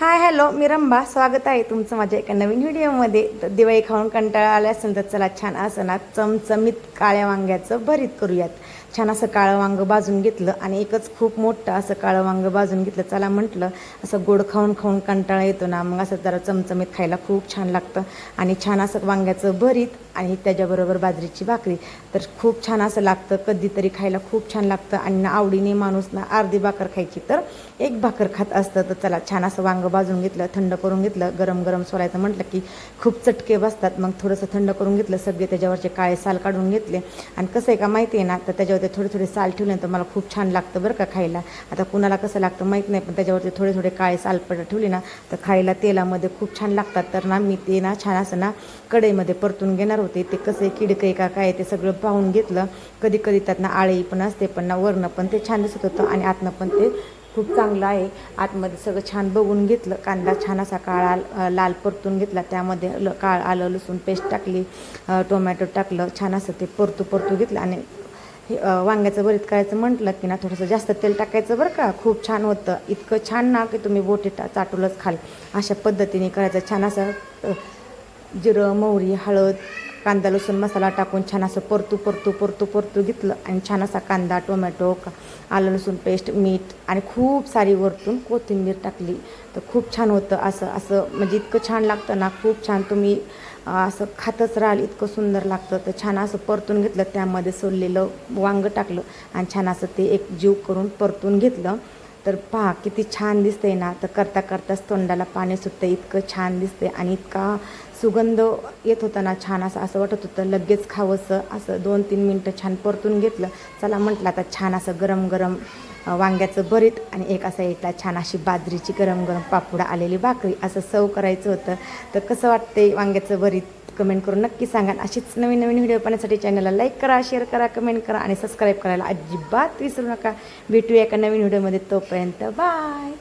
Hi hello मी रंभा, स्वागत आहे तुमचं माझ्या एका नवीन व्हिडिओमध्ये. तर दिवाळी खाऊन कंटाळा आला असेल तर चला छान असं ना चमचमीत काळ्या वांग्याचं भरीत करूयात. छान असं काळं वांगं भाजून घेतलं आणि एकच खूप मोठं असं काळं वांगं भाजून घेतलं. चला म्हटलं असं गोड खाऊन खाऊन कंटाळा येतो ना, मग असं जरा चमचमीत खायला खूप छान लागतं. आणि छान असं वांग्याचं भरीत आणि त्याच्याबरोबर बाजरीची भाकरी तर खूप छान असं लागतं. कधीतरी खायला खूप छान लागतं आणि आवडीने माणूस ना अर्धी भाकर खायची तर एक भाकर खात असतं. तर चला छान असं वांगं भाजून घेतलं, थंड करून घेतलं. गरम गरम सोलायचं म्हटलं की खूप चटके बसतात, मग थोडंसं थंड करून घेतलं. सगळे त्याच्यावरचे काळे साल काढून घेतले. आणि कसं आहे का माहिती आहे ना, तर त्याच्यावरती थोडे थोडे साल ठेवले तर मला खूप छान लागतं बरं का खायला. आता कुणाला कसं लागतं माहीत नाही, पण त्याच्यावरती थोडे थोडे काळे सालपट ठेवले ना तर खायला तेलामध्ये खूप छान लागतात. तर ना मी ते ना छान असं ना कढईमध्ये परतून घेणार होते. ते कसं आहे किडकं आहे का काय ते सगळं पाहून घेतलं. कधी कधी त्यातनं आळी पण असते, पण ना वरनं पण ते छान दिसत होतं आणि आतनं पण ते खूप चांगलं आहे. आतमध्ये सगळं छान बघून घेतलं. कांदा छान असा काळा लाल परतून घेतला. त्यामध्ये आलं लसूण पेस्ट टाकली, टोमॅटो टाकलं. छान असं ते परतू घेतलं. आणि हे वांग्याचं भरीत करायचं म्हटलं की ना थोडंसं जास्त तेल टाकायचं बरं का. खूप छान होतं, इतकं छान ना की तुम्ही बोटे चाटूलच खाल अशा पद्धतीने करायचं. छान असं जिरं मोहरी हळद कांदा लसूण मसाला टाकून छान असं परतू घेतलं. आणि छान असा कांदा टोमॅटो आलं लसूण पेस्ट मीठ आणि खूप सारी वरतून कोथिंबीर टाकली तर खूप छान होतं. असं असं म्हणजे इतकं छान लागतं ना, खूप छान. तुम्ही असं खातच राहाल, इतकं सुंदर लागतं. तर छान असं परतून घेतलं, त्यामध्ये सोललेलं वांगं टाकलं आणि छान असं ते एक जीव करून परतून घेतलं. तर पहा किती छान दिसते ना. तर करता करताच तोंडाला पाणी सुटतं, इतकं छान दिसते आणि इतका सुगंध येत होता ना छान. असं वाटत होतं लगेच खावंसं. असं 2-3 मिनटं छान परतून घेतलं. चला म्हटलं आता छान असं गरम गरम वांग्याचं भरीत आणि एक असा एकला छान अशी बाजरीची गरम गरम पापुडा आलेली भाकरी असं सर्व करायचं होतं. तर कसं वाटते वांग्याचं भरीत कमेंट करून नक्की सांगा. अशीच नवीन नवीन व्हिडिओ पाहण्यासाठी चॅनलला लाईक करा, शेअर करा, कमेंट करा आणि सबस्क्राईब करायला अजिबात विसरू नका. भेटूया एका नवीन व्हिडिओमध्ये, तोपर्यंत बाय.